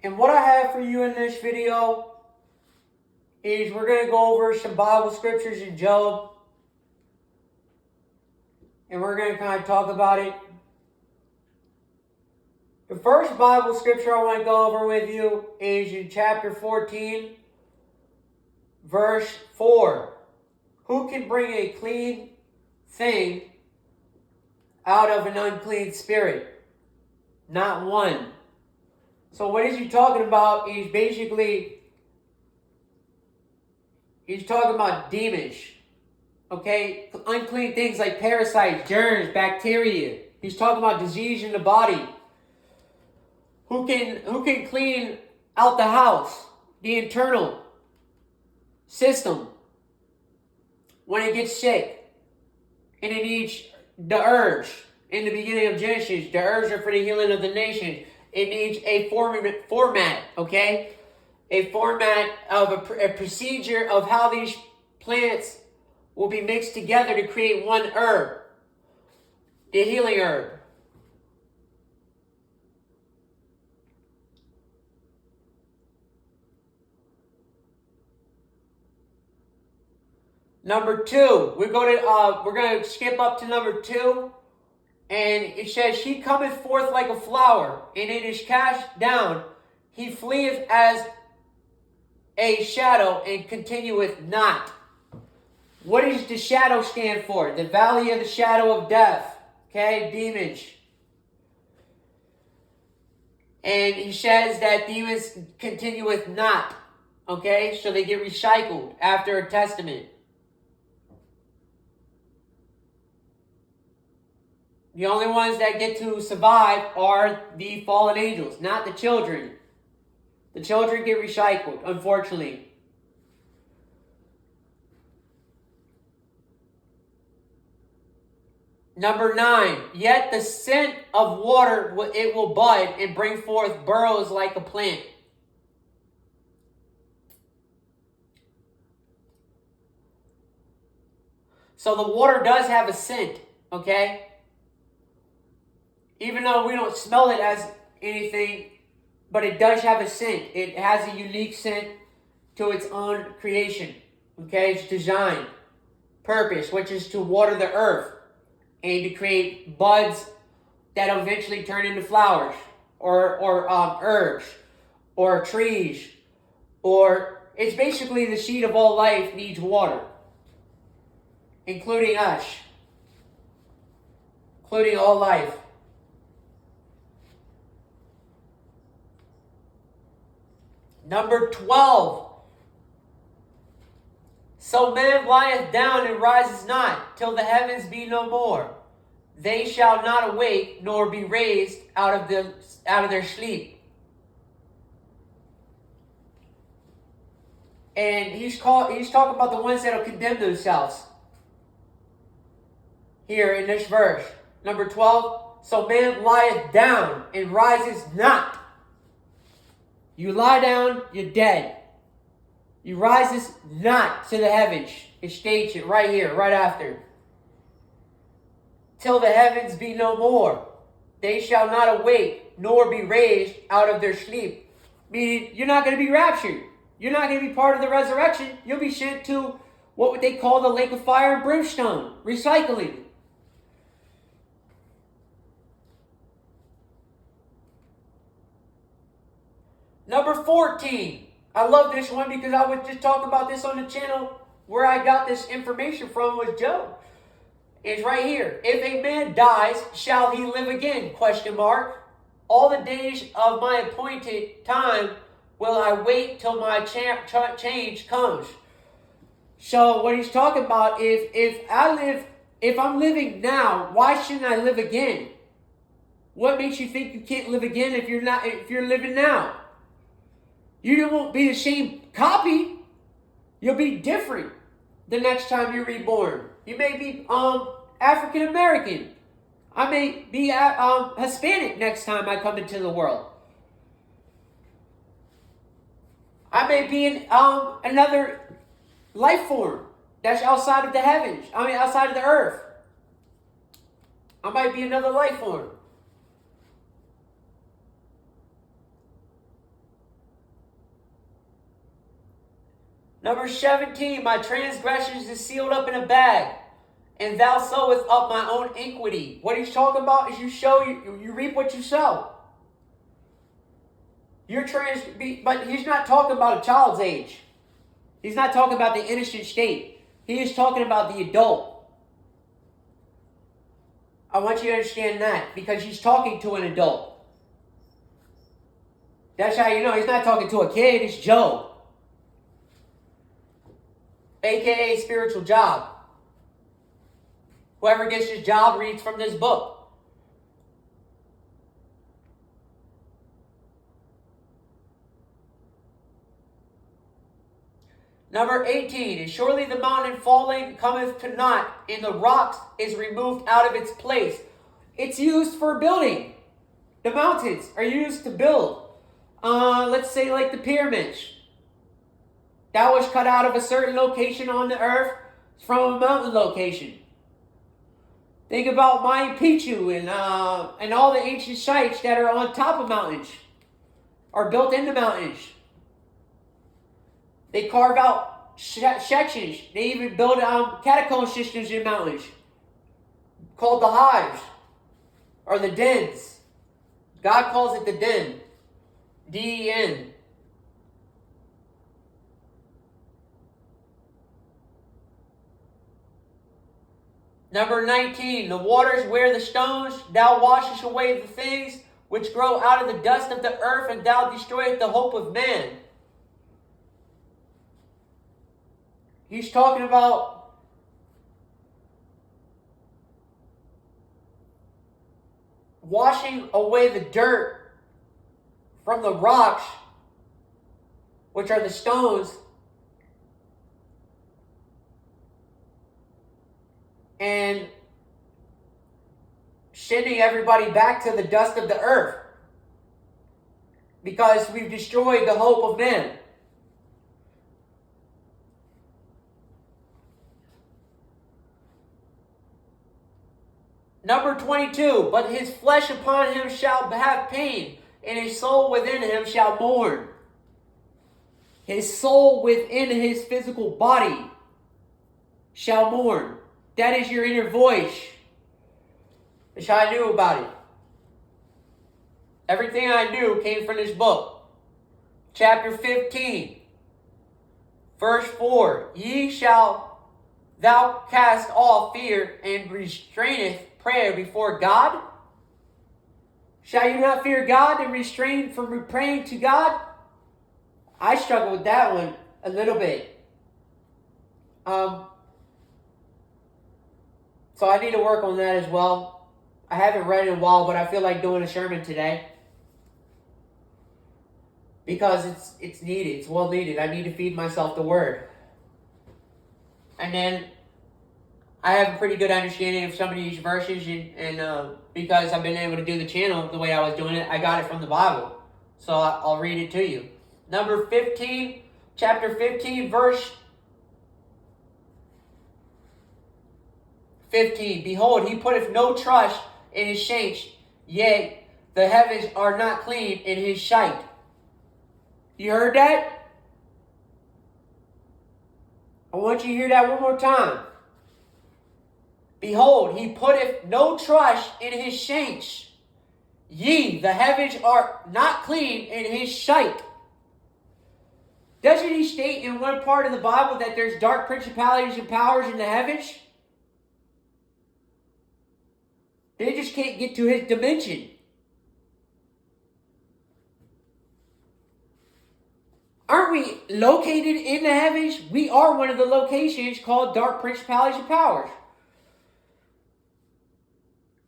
And what I have for you in this video is we're going to go over some Bible scriptures in Job. And we're going to kind of talk about it. The first Bible scripture I want to go over with you is in chapter 14, verse 4. Who can bring a clean thing out of an unclean spirit? Not one. So what is he talking about? He's talking about demons. Okay? Unclean things like parasites, germs, bacteria. He's talking about disease in the body. Who can clean out the house, the internal system, when it gets sick? And it needs the herbs. In the beginning of Genesis, the herbs are for the healing of the nation. It needs a format, okay? A format of a procedure of how these plants will be mixed together to create one herb, the healing herb. Number 2, we're going to skip up to number 2, and it says, "He cometh forth like a flower, and it is cast down. He fleeth as a shadow, and continueth not." What does the shadow stand for? The valley of the shadow of death. Okay, demons. And he says that demons continueth not. Okay, so they get recycled after a testament. The only ones that get to survive are the fallen angels, not the children. The children get recycled, unfortunately. Number 9, "Yet the scent of water, it will bud and bring forth burrows like a plant." So the water does have a scent, okay? Even though we don't smell it as anything, but it does have a scent. It has a unique scent to its own creation. Okay, its design, purpose, which is to water the earth and to create buds that eventually turn into flowers or herbs or trees. Or it's basically the seed of all life needs water, including us, including all life. Number 12. "So man lieth down and rises not, till the heavens be no more. They shall not awake, nor be raised out of their sleep." And he's talking about the ones that will condemn themselves. Here in this verse, number 12. "So man lieth down and rises not." You lie down, you're dead. You rises not to the heavens. It states it right here, right after. "Till the heavens be no more. They shall not awake, nor be raised out of their sleep." Meaning, you're not going to be raptured. You're not going to be part of the resurrection. You'll be sent to what they call the lake of fire and brimstone. Recycling. Number 14. I love this one because I was just talking about this on the channel. Where I got this information from was Job. It's right here. "If a man dies, shall he live again? Question mark. All the days of my appointed time will I wait till my change comes." So what he's talking about, if I'm living now, why shouldn't I live again? What makes you think you can't live again if you're living now? You won't be the same copy. You'll be different the next time you're reborn. You may be African American. I may be Hispanic next time I come into the world. I may be in another life form that's outside of the heavens. Outside of the earth. I might be another life form. Number 17, my transgressions is sealed up in a bag, and thou sowest up my own iniquity. What he's talking about is you reap what you sow. But he's not talking about a child's age. He's not talking about the innocent state. He is talking about the adult. I want you to understand that, because he's talking to an adult. That's how you know he's not talking to a kid. It's Job, aka spiritual job. Whoever gets this job reads from this book. Number 18, and surely the mountain falling cometh to naught, and the rocks is removed out of its place. It's used for building. The mountains are used to build. Let's say like the pyramids. That was cut out of a certain location on the earth from a mountain location. Think about Machu Picchu and all the ancient sites that are on top of mountains, are built into mountains. They carve out sections. They even build catacomb systems in mountains called the hives or the dens. God calls it the den. D-E-N. Number 19, the waters wear the stones. Thou washest away the things which grow out of the dust of the earth, and thou destroyest the hope of man. He's talking about washing away the dirt from the rocks, which are the stones, and sending everybody back to the dust of the earth, because we've destroyed the hope of men. Number 22, but his flesh upon him shall have pain, and his soul within him shall mourn. His soul within his physical body shall mourn. That is your inner voice. That's how I knew about it. Everything I knew came from this book. Chapter 15, verse 4. Ye shall thou cast off fear, and restraineth prayer before God? Shall you not fear God and restrain from praying to God? I struggle with that one a little bit. So I need to work on that as well. I haven't read in a while, but I feel like doing a sermon today, because it's needed. It's well needed. I need to feed myself the word. And then I have a pretty good understanding of some of these verses, and because I've been able to do the channel the way I was doing it, I got it from the Bible. So I'll read it to you. Number 15, chapter 15, verse 15. Behold, he putteth no trust in his saints, yea, the heavens are not clean in his sight. You heard that? I want you to hear that one more time. Behold, he putteth no trust in his saints. Ye, the heavens are not clean in his sight. Doesn't he state in one part of the Bible that there's dark principalities and powers in the heavens? They just can't get to his dimension. Aren't we located in the heavens? We are one of the locations called dark principalities and powers.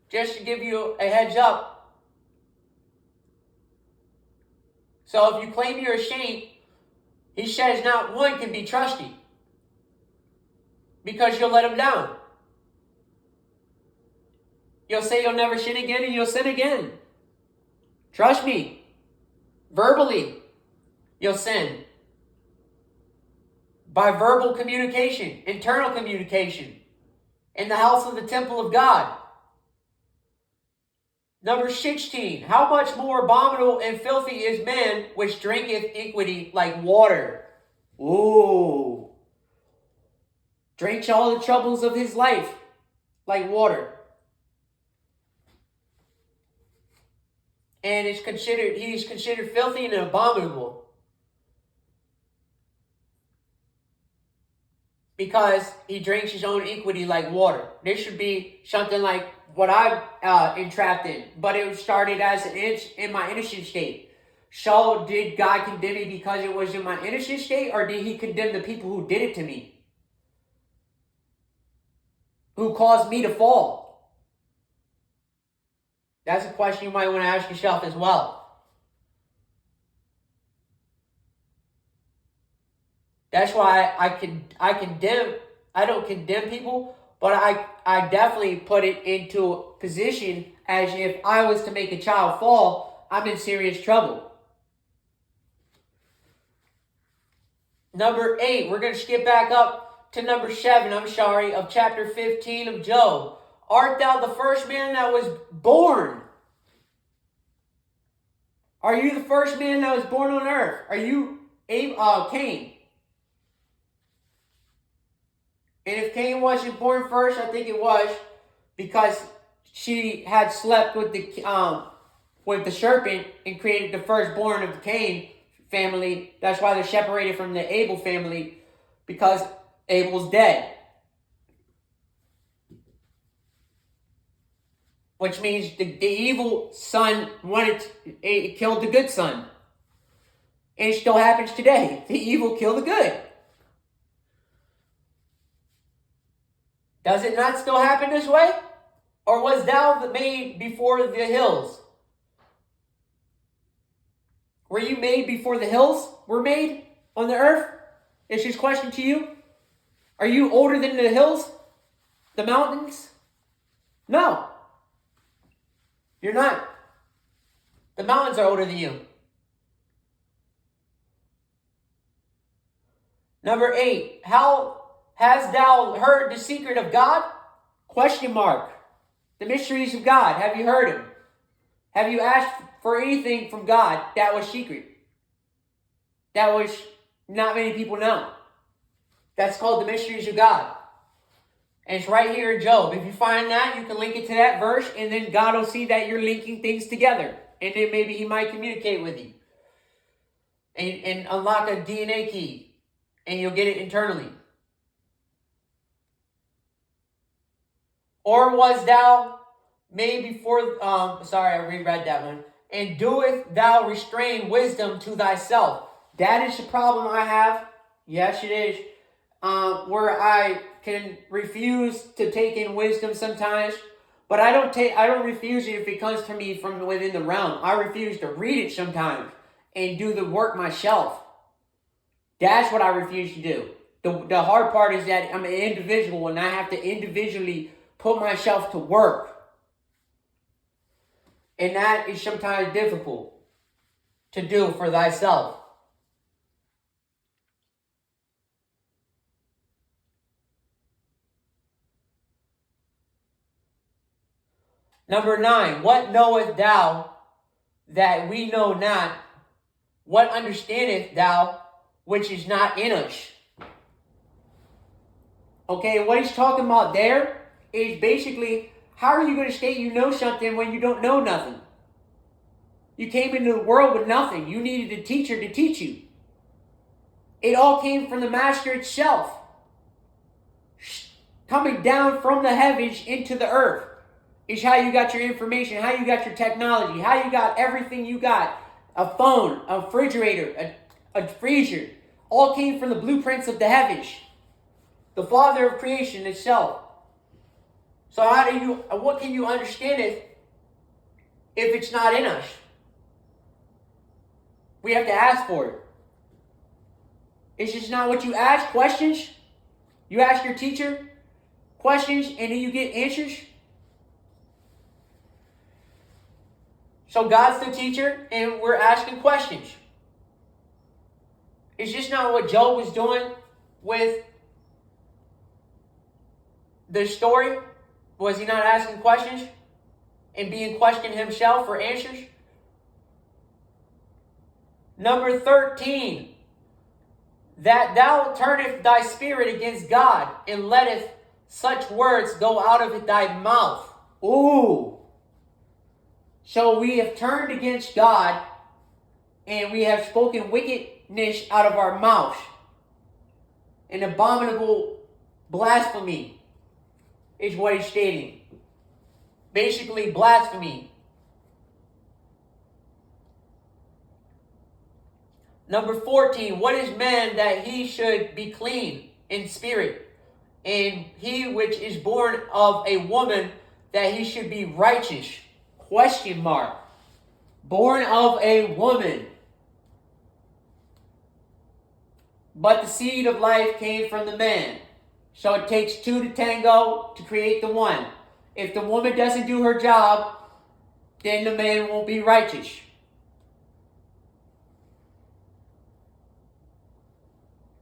Just to give you a heads up. So if you claim you're a saint, he says not one can be trusted, because you'll let him down. You'll say you'll never sin again, and you'll sin again. Trust me. Verbally, you'll sin. By verbal communication, internal communication, in the house of the temple of God. Number 16, how much more abominable and filthy is man which drinketh iniquity like water? Ooh. Drinks all the troubles of his life like water. And he's considered filthy and abominable. Because he drinks his own iniquity like water. This should be something like what I'm entrapped in. But it started as in my innocent state. So did God condemn me because it was in my innocent state? Or did he condemn the people who did it to me? Who caused me to fall? That's a question you might want to ask yourself as well. That's why I don't condemn people, but I definitely put it into a position as if I was to make a child fall, I'm in serious trouble. Number 8, we're going to skip back up to number 7, of chapter 15 of Job. Art thou the first man that was born? Are you the first man that was born on earth? Are you Cain? And if Cain wasn't born first, I think it was because she had slept with the serpent and created the firstborn of the Cain family. That's why they're separated from the Abel family, because Abel's dead. Which means the evil son killed the good son. And it still happens today. The evil kill the good. Does it not still happen this way? Or was thou made before the hills? Were you made before the hills were made on the earth? It's his question to you. Are you older than the hills? The mountains? No. You're not. The mountains are older than you. Number 8. How hast thou heard the secret of God? Question mark. The mysteries of God. Have you heard him? Have you asked for anything from God that was secret? That was not many people know. That's called the mysteries of God. And it's right here in Job. If you find that, you can link it to that verse, and then God will see that you're linking things together. And then maybe he might communicate with you. And unlock a DNA key. And you'll get it internally. Or was thou made before... I reread that one. And doeth thou restrain wisdom to thyself? That is the problem I have. Yes, it is. Where I can refuse to take in wisdom sometimes. But I don't refuse it if it comes to me from within the realm. I refuse to read it sometimes and do the work myself. That's what I refuse to do. The hard part is that I'm an individual and I have to individually put myself to work. And that is sometimes difficult to do for thyself. Number 9, what knowest thou that we know not? What understandest thou which is not in us? Okay, what he's talking about there is basically, how are you going to state you know something when you don't know nothing? You came into the world with nothing. You needed a teacher to teach you. It all came from the Master itself. Coming down from the heavens into the earth is how you got your information, how you got your technology, how you got everything you got. A phone, a refrigerator, a freezer. All came from the blueprints of the heavens. The Father of creation itself. So what can you understand it if it's not in us? We have to ask for it. It's just not what you ask. Questions. You ask your teacher questions and then you get answers. So God's the teacher and we're asking questions. It's just not what Job was doing with the story. Was he not asking questions and being questioned himself for answers? Number 13. that thou turneth thy spirit against God, and letteth such words go out of thy mouth. Ooh. So we have turned against God, and we have spoken wickedness out of our mouth. An abominable blasphemy is what he's stating. Basically, blasphemy. Number 14, what is man that he should be clean in spirit? And he which is born of a woman that he should be righteous? Question mark. Born of a woman. But the seed of life came from the man. So it takes two to tango to create the one. If the woman doesn't do her job, then the man won't be righteous.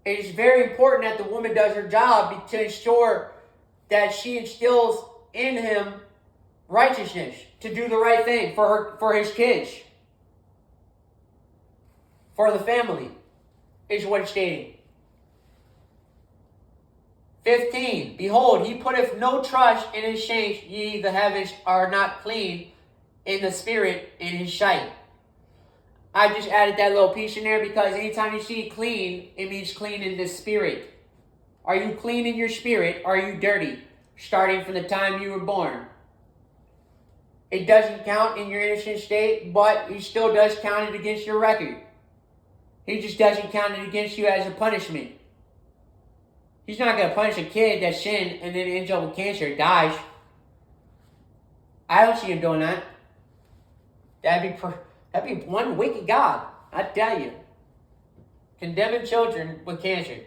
It is very important that the woman does her job to ensure that she instills in him righteousness, to do the right thing for his kids, for the family, is what it's stating. 15, behold, he putteth no trust in his saints, ye the heavens are not clean in the spirit in his sight. I just added that little piece in there because anytime you see clean, it means clean in the spirit. Are you clean in your spirit? Are you dirty? Starting from the time you were born. It doesn't count in your innocent state, but he still does count it against your record. He just doesn't count it against you as a punishment. He's not going to punish a kid that sinned and then ends up with cancer and dies. I don't see him doing that. That'd be one wicked God, I tell you. Condemning children with cancer.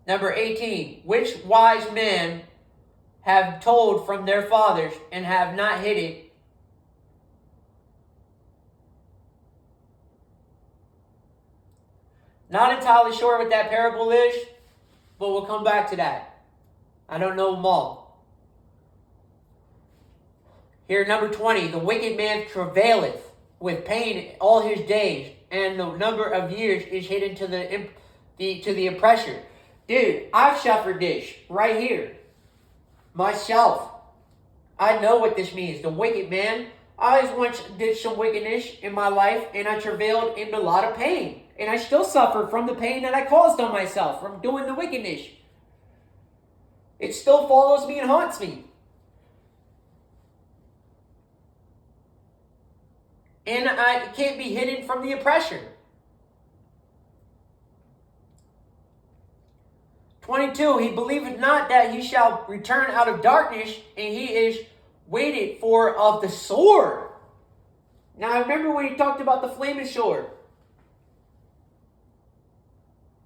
Number 18. Which wise men have told from their fathers and have not hid it? Not entirely sure what that parable is, but we'll come back to that. I don't know them all. Here, number 20. The wicked man travaileth with pain all his days, and the number of years is hidden to the oppressor. Dude, I've suffered this right here. Myself. I know what this means. The wicked man. I always once did some wickedness in my life, and I travailed in a lot of pain. And I still suffer from the pain that I caused on myself from doing the wickedness. It still follows me and haunts me. And it can't be hidden from the oppressor. 22, he believeth not that he shall return out of darkness, and he is waited for of the sword. Now, I remember when he talked about the flaming sword.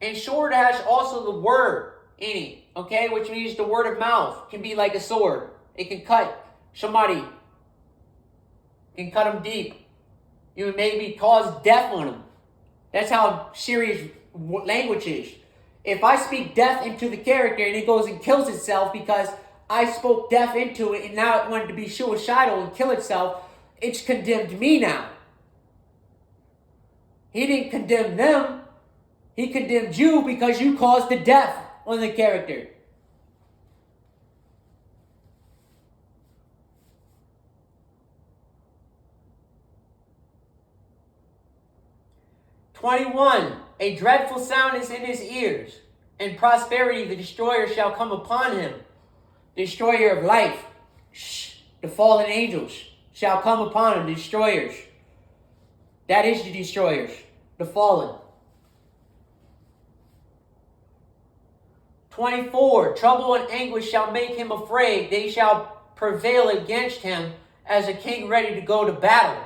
And sword has also the word in it, okay? Which means the word of mouth can be like a sword. It can cut somebody. It can cut them deep. You would maybe cause death on them. That's how serious language is. If I speak death into the character and it goes and kills itself because I spoke death into it and now it wanted to be suicidal and kill itself, it's condemned me now. He didn't condemn them. He condemned you because you caused the death on the character. "21. A dreadful sound is in his ears, and prosperity the destroyer shall come upon him. The destroyer of life, the fallen angels, shall come upon him, the destroyers. That is the destroyers, the fallen. 24. Trouble and anguish shall make him afraid. They shall prevail against him as a king ready to go to battle.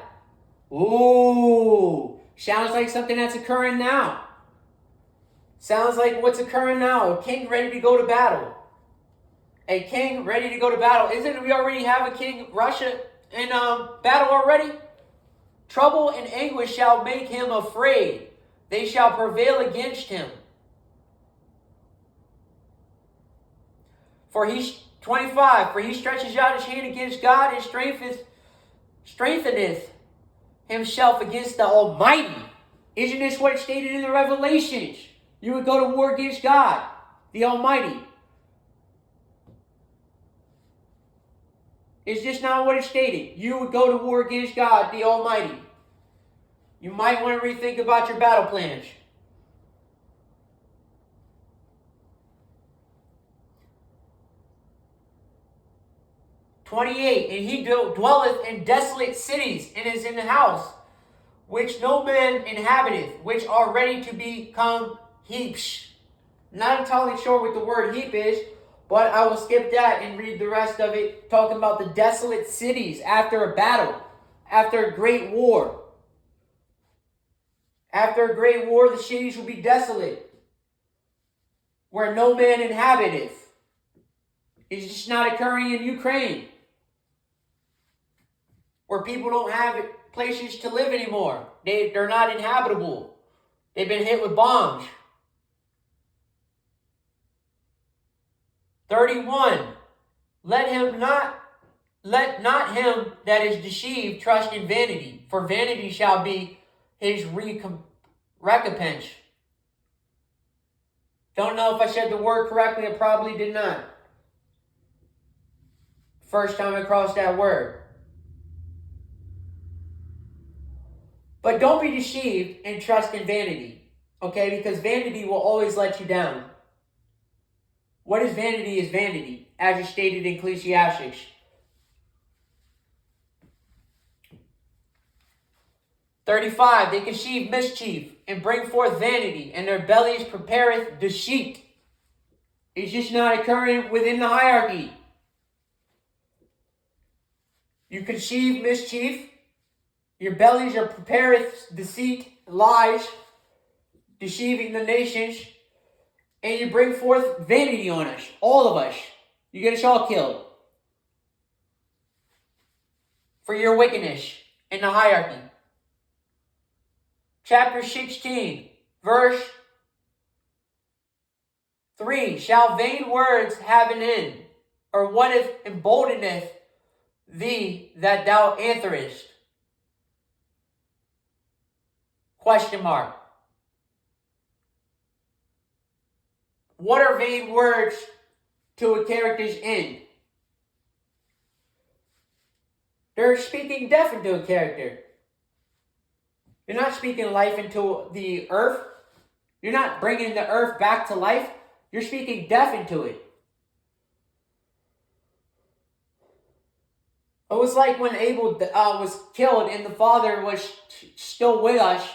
Ooh. Sounds like something that's occurring now. Sounds like what's occurring now. A king ready to go to battle. A king ready to go to battle. Isn't it we already have a king, Russia, in battle already? Trouble and anguish shall make him afraid. They shall prevail against him. 25. For he stretches out his hand against God and strengtheneth himself against the Almighty. Isn't this what it's stated in the Revelations? You would go to war against God, the Almighty. Is this not what it's stated? You would go to war against God, the Almighty. You might want to rethink about your battle plans. "28, and he dwelleth in desolate cities, and is in the house which no man inhabiteth, which are ready to become heaps." Not entirely sure what the word heap is, but I will skip that and read the rest of it, talking about the desolate cities after a battle, after a great war. After a great war, the cities will be desolate, where no man inhabiteth. It's just not occurring in Ukraine, where people don't have places to live anymore. They're not inhabitable. They've been hit with bombs. 31, let not him that is deceived trust in vanity, for vanity shall be his recompense. Don't know if I said the word correctly. I probably did not. First time I crossed that word. But don't be deceived and trust in vanity. Okay? Because vanity will always let you down. What is vanity is vanity, as is stated in Ecclesiastes. "35, they conceive mischief, and bring forth vanity, and their bellies prepareth deceit." It's just not occurring within the hierarchy. You conceive mischief, your bellies are prepareth deceit, lies, deceiving the nations, and you bring forth vanity on us, all of us. You get us all killed for your wickedness in the hierarchy. Chapter 16, verse 3. "Shall vain words have an end? Or what if emboldeneth thee that thou answerest?" Question mark. What are vain words to a character's end? They're speaking death into a character. You're not speaking life into the earth. You're not bringing the earth back to life. You're speaking death into it. It was like when Abel was killed and the father was still with us,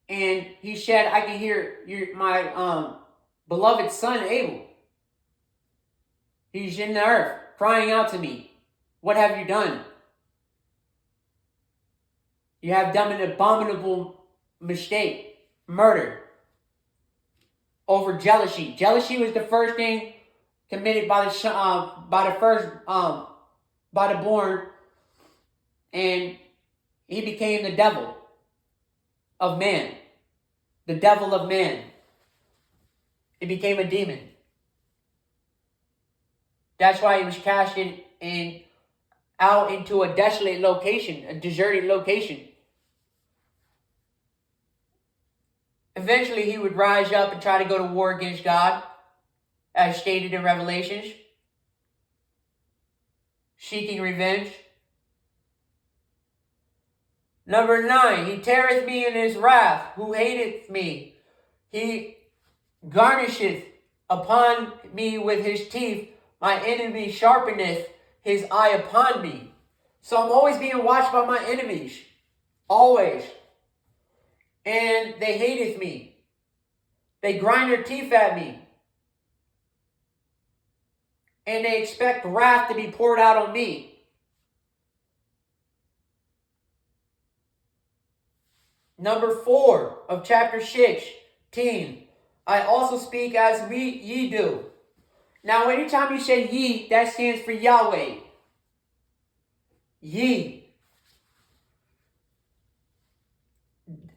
and he said, "I can hear my beloved son Abel. He's in the earth crying out to me. What have you done? You have done an abominable mistake, murder, over jealousy." Jealousy was the first thing committed by the born, and he became the devil of man. The devil of man. He became a demon. That's why he was cast out into a desolate location, a deserted location. Eventually, he would rise up and try to go to war against God, as stated in Revelations, seeking revenge. Number 9, "He teareth me in his wrath, who hateth me. He garnisheth upon me with his teeth. My enemy sharpeneth his eye upon me." So I'm always being watched by my enemies. Always. "And they hateth me. They grind their teeth at me. And they expect wrath to be poured out on me." Number 4 of chapter 16. "I also speak as ye do." Now, anytime you say ye, that stands for Yahweh. Ye.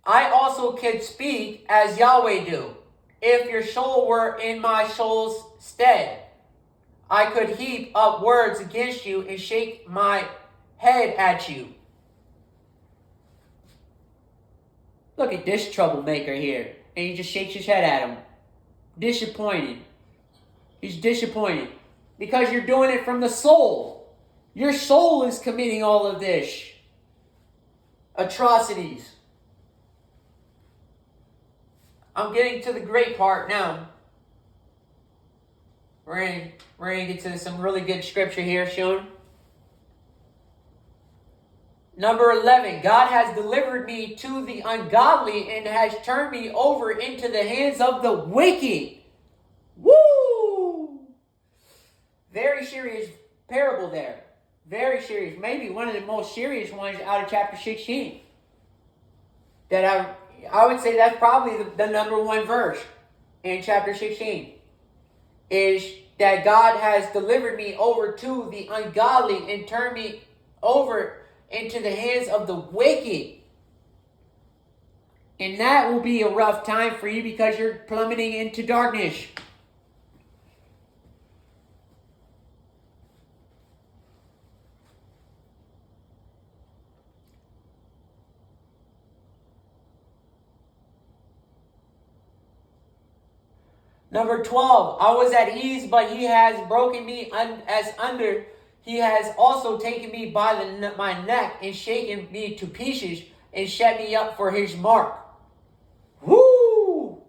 "I also can speak as Yahweh do. If your soul were in my soul's stead, I could heap up words against you and shake my head at you." Look at this troublemaker here. And he just shakes his head at him. Disappointed. He's disappointed. Because you're doing it from the soul. Your soul is committing all of this. Atrocities. I'm getting to the great part now. We're going to get to some really good scripture here shown. Number 11, God has delivered me to the ungodly and has turned me over into the hands of the wicked. Woo! Very serious parable there. Very serious. Maybe one of the most serious ones out of chapter 16. That I would say that's probably the number one verse in chapter 16. Is that God has delivered me over to the ungodly and turned me over into the hands of the wicked. And that will be a rough time for you because you're plummeting into darkness. Number 12, I was at ease, but he has broken me as under. He has also taken me by my neck and shaken me to pieces and set me up for his mark. Woo!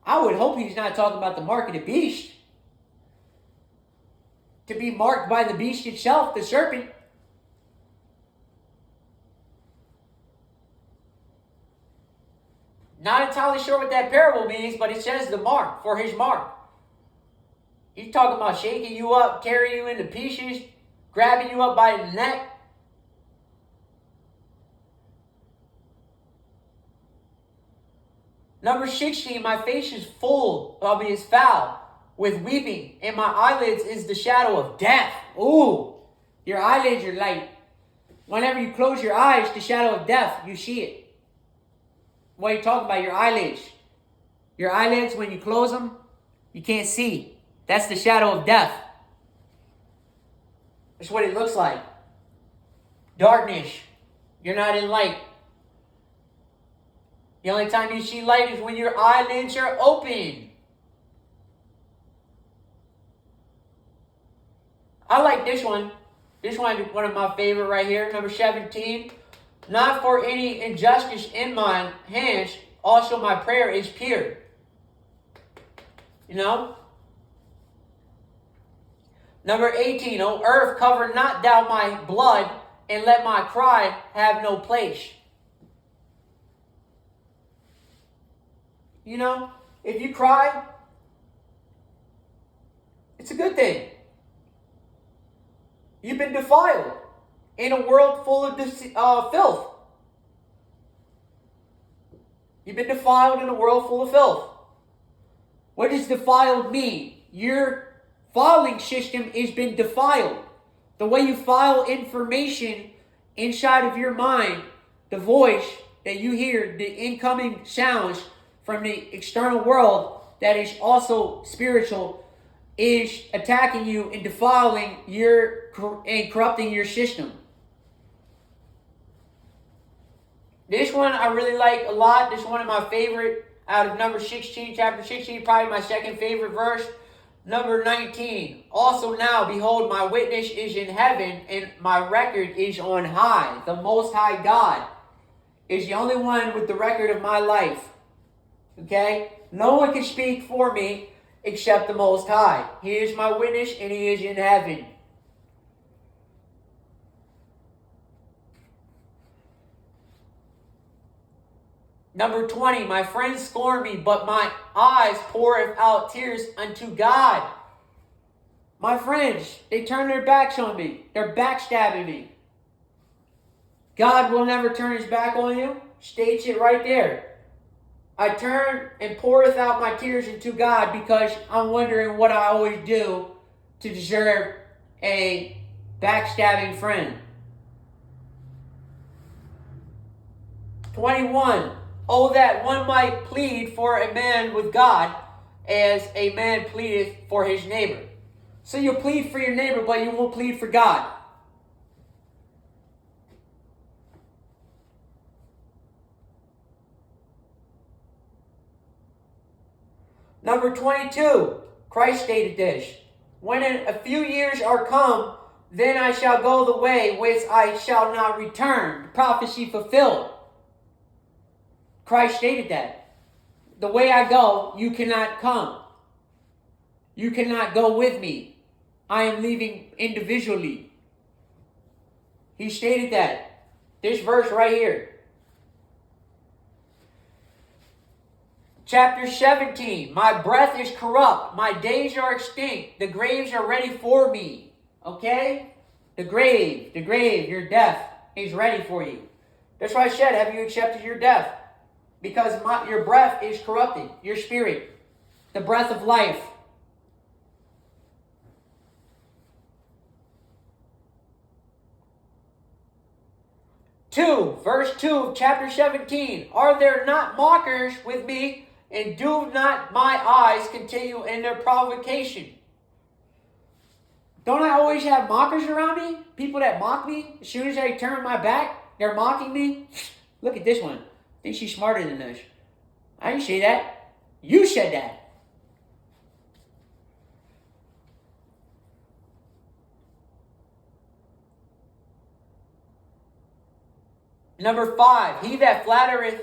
I would hope he's not talking about the mark of the beast. To be marked by the beast itself, the serpent. Not entirely sure what that parable means, but it says the mark, for his mark. He's talking about shaking you up, tearing you into pieces, grabbing you up by the neck. Number 16, my face is full, is foul, with weeping, and my eyelids is the shadow of death. Ooh, your eyelids are light. Whenever you close your eyes, the shadow of death, you see it. What are you talking about? Your eyelids. Your eyelids, when you close them, you can't see. That's the shadow of death. That's what it looks like. Darkness. You're not in light. The only time you see light is when your eyelids are open. I like this one. This one is one of my favorite right here. Number 17. Not for any injustice in my hands, also my prayer is pure. You know? Number 18, O earth, cover not thou my blood, and let my cry have no place. You know, if you cry, it's a good thing. You've been defiled in a world full of filth. You've been defiled in a world full of filth. What does defiled mean? Your filing system has been defiled. The way you file information inside of your mind, the voice that you hear, the incoming sounds from the external world that is also spiritual, is attacking you and defiling and corrupting your system. This one I really like a lot. This is one of my favorite out of number 16, chapter 16, probably my second favorite verse. Number 19. Also now, behold, my witness is in heaven, and my record is on high. The Most High God is the only one with the record of my life. Okay? No one can speak for me except the Most High. He is my witness, and he is in heaven. Number 20, my friends scorn me, but my eyes poureth out tears unto God. My friends, they turn their backs on me. They're backstabbing me. God will never turn his back on you. States it right there. I turn and poureth out my tears unto God because I'm wondering what I always do to deserve a backstabbing friend. 21. Oh, that one might plead for a man with God as a man pleadeth for his neighbor. So you'll plead for your neighbor, but you won't plead for God. Number 22, Christ stated this. When in a few years are come, then I shall go the way which I shall not return. The prophecy fulfilled. Christ stated that. The way I go, you cannot come. You cannot go with me. I am leaving individually. He stated that. This verse right here. Chapter 17. My breath is corrupt. My days are extinct. The graves are ready for me. Okay? The grave, your death is ready for you. That's why I said, have you accepted your death? Because your breath is corrupted. Your spirit. The breath of life. Verse 2 of chapter 17. Are there not mockers with me, and do not my eyes continue in their provocation? Don't I always have mockers around me? People that mock me? As soon as I turn my back, they're mocking me. Look at this one. I think she's smarter than this. I didn't say that. You said that. Number 5, he that flattereth,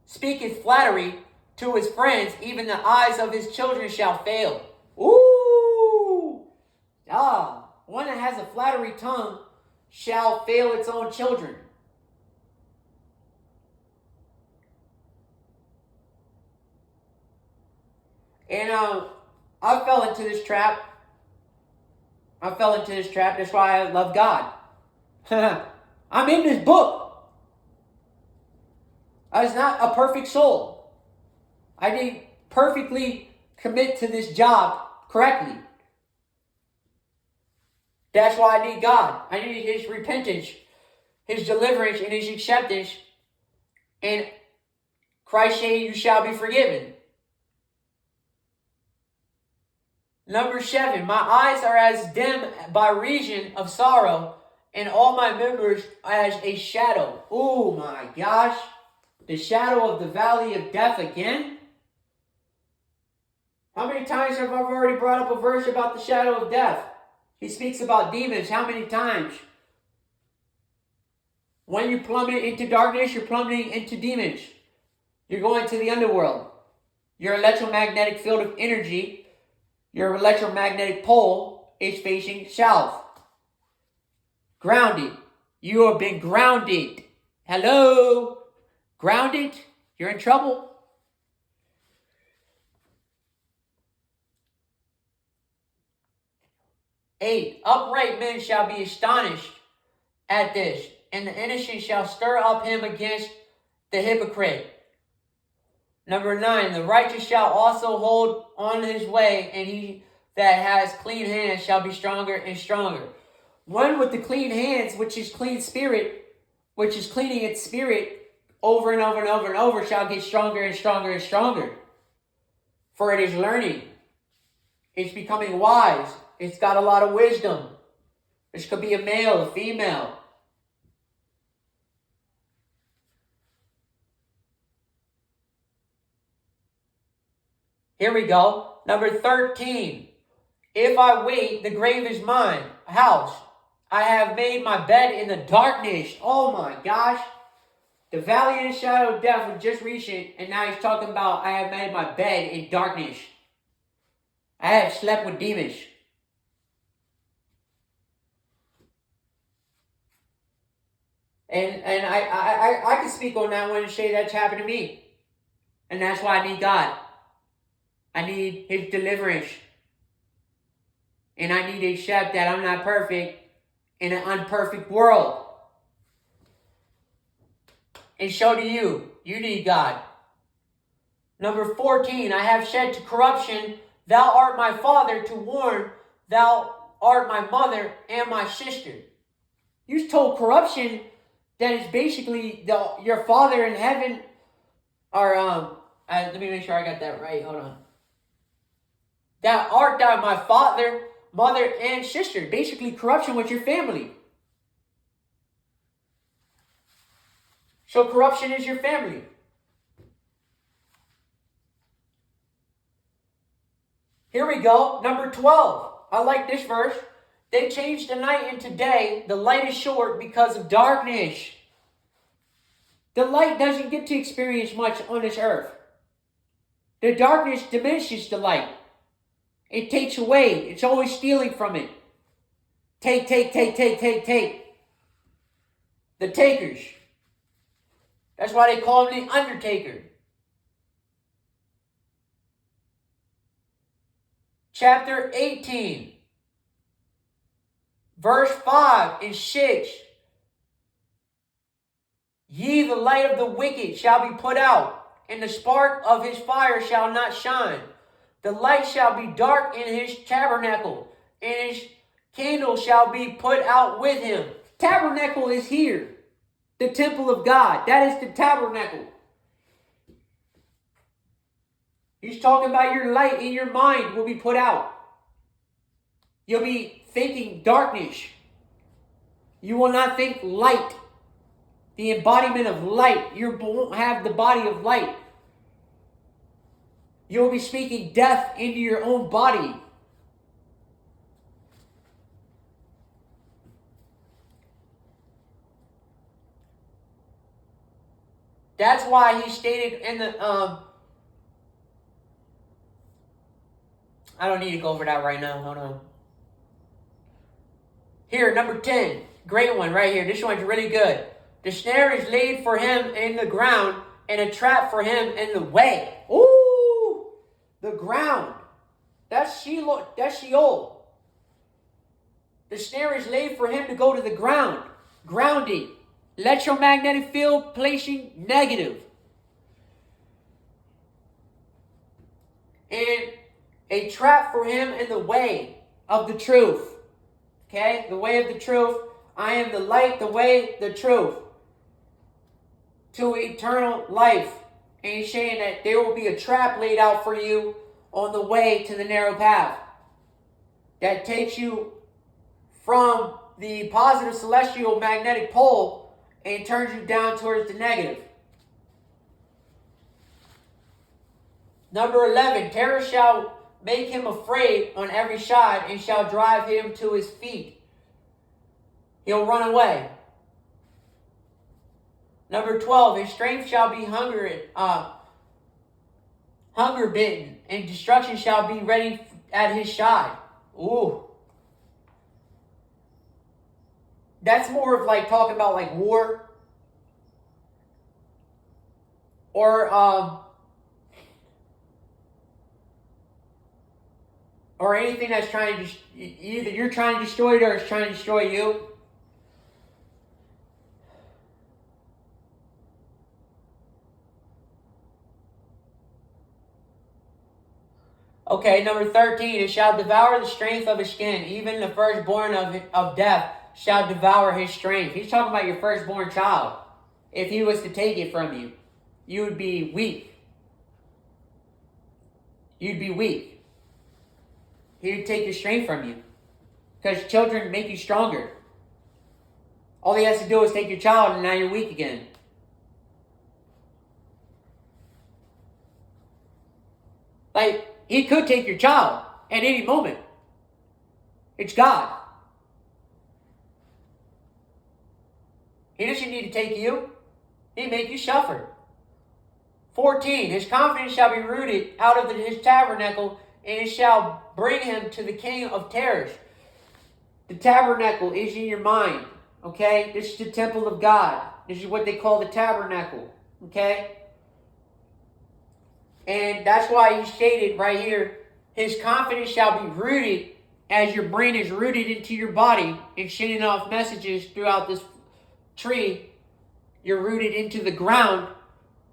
speaketh flattery to his friends, even the eyes of his children shall fail. Ooh! One that has a flattery tongue shall fail its own children. And I fell into this trap. That's why I love God. I'm in this book. I was not a perfect soul. I didn't perfectly commit to this job correctly. That's why I need God. I need His repentance, His deliverance, and His acceptance. And Christ saying, you shall be forgiven. Number 7, my eyes are as dim by reason of sorrow, and all my members as a shadow. Oh my gosh. The shadow of the valley of death again? How many times have I already brought up a verse about the shadow of death? He speaks about demons. How many times? When you plummet into darkness, you're plummeting into demons. You're going to the underworld. Your electromagnetic field of energy, your electromagnetic pole is facing south. Grounded. You have been grounded. Hello? Grounded? You're in trouble. Eight, upright men shall be astonished at this, and the innocent shall stir up him against the hypocrite. Number 9, the righteous shall also hold on his way, and he that has clean hands shall be stronger and stronger. One with the clean hands, which is clean spirit, which is cleaning its spirit over and over and over and over, shall get stronger and stronger and stronger. For it is learning. It's becoming wise. It's got a lot of wisdom. This could be a male, a female. Here we go. Number 13. If I wait, the grave is mine. House. I have made my bed in the darkness. Oh my gosh. The valley and the shadow of death was just recent, and now he's talking about I have made my bed in darkness. I have slept with demons. And I can speak on that one and say that's happened to me. And that's why I need God. I need His deliverance. And I need to accept that I'm not perfect in an unperfect world. And so do you. You need God. Number 14, I have said to corruption, thou art my father, to warn, thou art my mother and my sister. You told corruption that is basically your father in heaven, or let me make sure I got that right. Hold on. Thou art thou my father, mother, and sister. Basically, corruption with your family. So corruption is your family. Here we go. Number 12. I like this verse. They changed the night into day. The light is short because of darkness. The light doesn't get to experience much on this earth. The darkness diminishes the light. It takes away. It's always stealing from it. Take. The takers. That's why they call him the Undertaker. Chapter 18. Verse 5 and 6. Ye, the light of the wicked shall be put out, and the spark of his fire shall not shine. The light shall be dark in his tabernacle, and his candle shall be put out with him. Tabernacle is here. The temple of God. That is the tabernacle. He's talking about your light in your mind will be put out. You'll be thinking darkness. You will not think light. The embodiment of light. You won't have the body of light. You'll be speaking death into your own body. That's why he stated in the I don't need to go over that right now. Hold on. Here, number 10. Great one right here. This one's really good. The snare is laid for him in the ground, and a trap for him in the way. Ooh! The ground. That's Sheol. That's Sheol. The snare is laid for him to go to the ground. Grounding. Electromagnetic field placing negative. And a trap for him in the way of the truth. Okay? The way of the truth. I am the light, the way, the truth. To eternal life. And he's saying that there will be a trap laid out for you on the way to the narrow path. That takes you from the positive celestial magnetic pole and turns you down towards the negative. Number 11. Terror shall make him afraid on every side and shall drive him to his feet. He'll run away. Number 12. His strength shall be hunger bitten, and destruction shall be ready at his side. Ooh. That's more of like talking about like war. Or anything that's trying to, either you're trying to destroy it or it's trying to destroy you. Okay, number 13. It shall devour the strength of his skin. Even the firstborn of death shall devour his strength. He's talking about your firstborn child. If he was to take it from you, you would be weak. You'd be weak. He would take your strength from you. Because children make you stronger. All he has to do is take your child and now you're weak again. Like, he could take your child at any moment. It's God. He doesn't need to take you. He make you suffer. 14. His confidence shall be rooted out of his tabernacle, and it shall bring him to the king of terrors. The tabernacle is in your mind. Okay? This is the temple of God. This is what they call the tabernacle. Okay? And that's why he stated right here, his confidence shall be rooted as your brain is rooted into your body and sending off messages throughout this tree. You're rooted into the ground.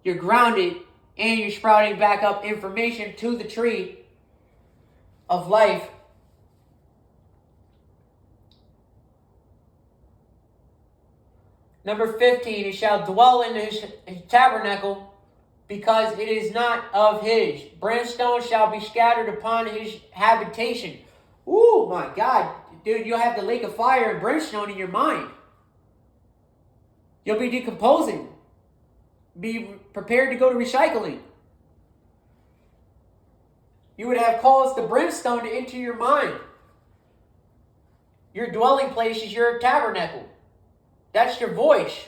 You're grounded. And you're sprouting back up information to the tree of life. Number 15, it shall dwell in his tabernacle, because it is not of his. Brimstone shall be scattered upon his habitation. Ooh, my God. Dude, you'll have the lake of fire and brimstone in your mind. You'll be decomposing. Be prepared to go to recycling. You would have caused the brimstone to enter your mind. Your dwelling place is your tabernacle. That's your voice,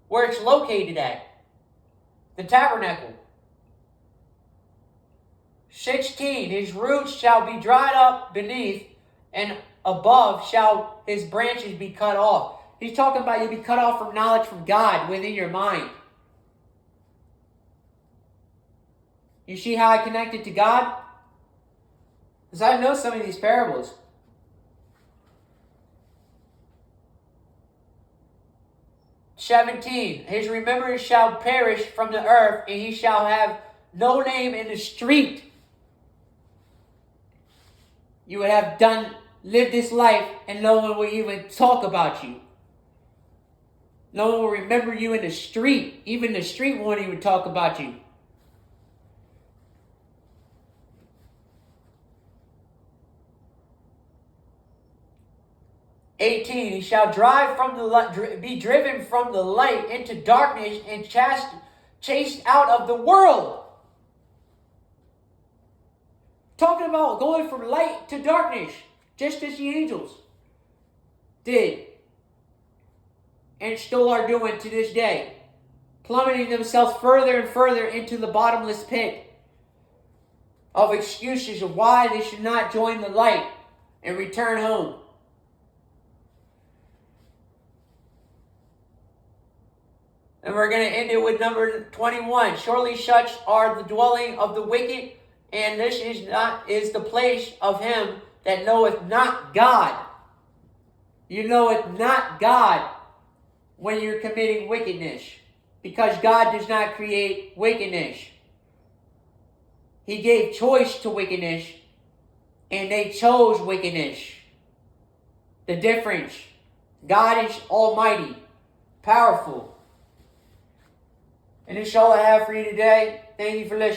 where it's located at. The tabernacle. 16, his roots shall be dried up beneath, and above shall his branches be cut off. He's talking about you be cut off from knowledge from God within your mind. You see how I connected to God? Because I know some of these parables. "17, his remembrance shall perish from the earth, and he shall have no name in the street." You would have lived this life, and no one will even talk about you. No one will remember you in the street. Even the street won't even talk about you. "18, he shall be driven from the light into darkness and chased out of the world." Talking about going from light to darkness, just as the angels did and still are doing to this day, plummeting themselves further and further into the bottomless pit of excuses of why they should not join the light and return home. And we're going to end it with number 21. "Surely such are the dwelling of the wicked, and this is the place of him that knoweth not God." You knoweth not God when you're committing wickedness, because God does not create wickedness. He gave choice to wickedness, and they chose wickedness. The difference: God is almighty, powerful. And that's all I have for you today. Thank you for listening.